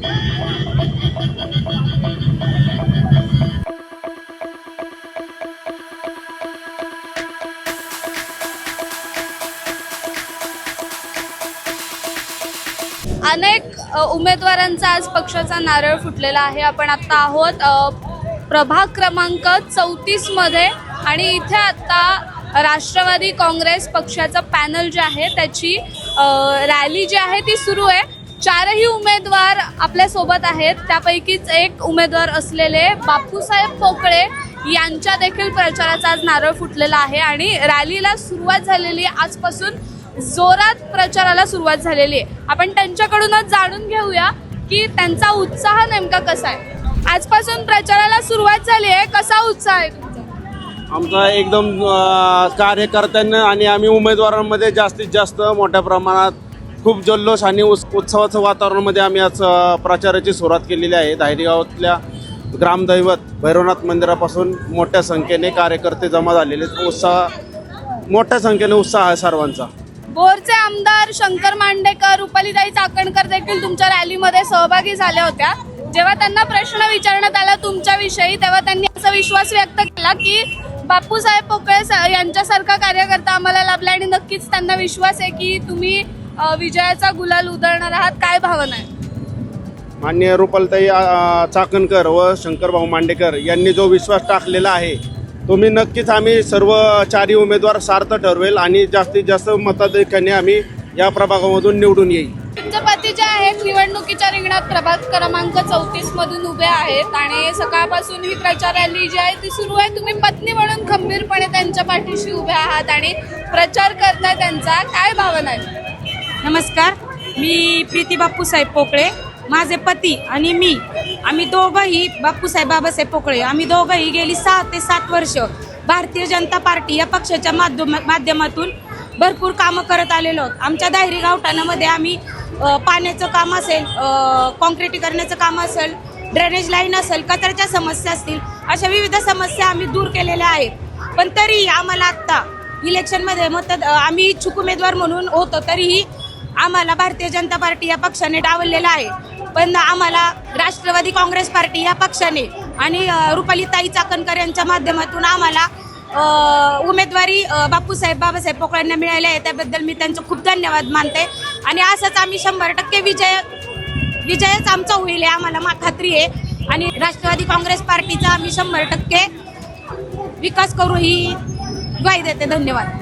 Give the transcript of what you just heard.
अनेक उमेदवारांचा आज पक्षाचा नारळ फुटलेला आहे। आपण आता आहोत प्रभाग क्रमांक 34 मध्ये आणि इथे आता राष्ट्रवादी काँग्रेस पक्षाचा पॅनल जे आहे त्याची रॅली जी आहे ती सुरू आहे। चारही उमेदवार आपल्या सोबत आहेत, त्यापैकीच एक उमेदवार असलेले बापूसाहेब पोकळे यांच्या देखील प्रचाराचा आज नारळ फुटलेला आहे आणि रॅलीला सुरुवात झालेली आहे। आजपासून जोरात प्रचाराला सुरुवात झालेली आहे। आपण त्यांच्याकडूनच जाणून घेऊया की त्यांचा उत्साह नेमका कसा आहे। आजपासून प्रचाराला सुरुवात झाली आहे, कसा उत्साह आहे तुमचा? आमचा एकदम कार्यकर्त्यांना आणि आम्ही उमेदवारांमध्ये जास्तीत जास्त मोठ्या प्रमाणात खूप जल्लोष आणि उत्सवाचं वातावरणामध्ये आम्ही आज प्रचाराची सुरुवात केलेली आहे। धायरी गावातल्या ग्रामदैवत भैरवनाथ मंदिरापासून मोठ्या संख्येने कार्यकर्ते जमा झालेले, मोठ्या संख्येने उत्साह आहे सर्वांचा। बोरचे आमदार शंकर मांडेकर, रुपालीताई चाकणकर देखील तुमच्या रॅलीमध्ये सहभागी झाल्या होत्या। जेव्हा त्यांना प्रश्न विचारण्यात आला तुमच्याविषयी तेव्हा त्यांनी असा विश्वास व्यक्त केला की बापूसाहेब पोकळे यांच्यासारखा कार्यकर्ता आम्हाला लाभला आणि नक्कीच त्यांना विश्वास आहे की तुम्ही विजयाचा गुलाल उधळणार आहात। काय भावना आहे? माननीय रुपालीताई चाकणकर व शंकरभाऊ मांडेकर यांनी जो विश्वास टाकलेला आहे तो मी नक्कीच आम्ही सर्व चारही उमेदवार सार्थ ठरवेल आणि जास्तीत जास्त मताधिक्याने आम्ही या प्रभागामधून निवडून येईल। तुमचे पती जे आहेत निवडणुकीच्या रिंगणात प्रभाग क्रमांक 34 मधून उभे आहेत आणि सकाळपासून ही प्रचार रॅली जी आहे ती सुरू आहे। तुम्ही पत्नी म्हणून खंबीरपणे त्यांच्या पाठीशी उभे आहात आणि प्रचार करताय त्यांचा, काय भावना आहे? नमस्कार, मी प्रीती बापूसाहेब पोकळे, माझे पती आणि मी आम्ही दोघंही बापूसाहेब बाबासाहेब पोकळे आम्ही दोघंही गेली 6 ते 7 वर्ष भारतीय जनता पार्टी या पक्षाच्या माध्यमातून भरपूर कामं करत आलेलो आहोत। आमच्या दायरी गावठाणामध्ये आम्ही पाण्याचं काम असेल, कॉन्क्रिटीकरणाचं काम असेल, ड्रेनेज लाईन असेल, कचऱ्याच्या समस्या असतील, अशा विविध समस्या आम्ही दूर केलेल्या आहेत। पण तरीही आम्हाला आत्ता इलेक्शनमध्ये आम्ही इच्छुक उमेदवार म्हणून होतो तरीही आम्हाला भारतीय जनता पार्टी या पक्षाने डावललेला आहे। पण आम्हाला राष्ट्रवादी काँग्रेस पार्टी या पक्षाने आणि रुपालीताई चाकणकर यांच्या माध्यमातून आम्हाला उमेदवारी बापूसाहेब बाबासाहेब पोकळ्यांना मिळाली आहे। त्याबद्दल मी त्यांचं खूप धन्यवाद मानते आणि असंच आम्ही 100% विजयच आमचा होईल आम्हाला खात्री आहे आणि राष्ट्रवादी काँग्रेस पार्टीचा आम्ही 100% विकास करू ही ग्वाही देते। धन्यवाद।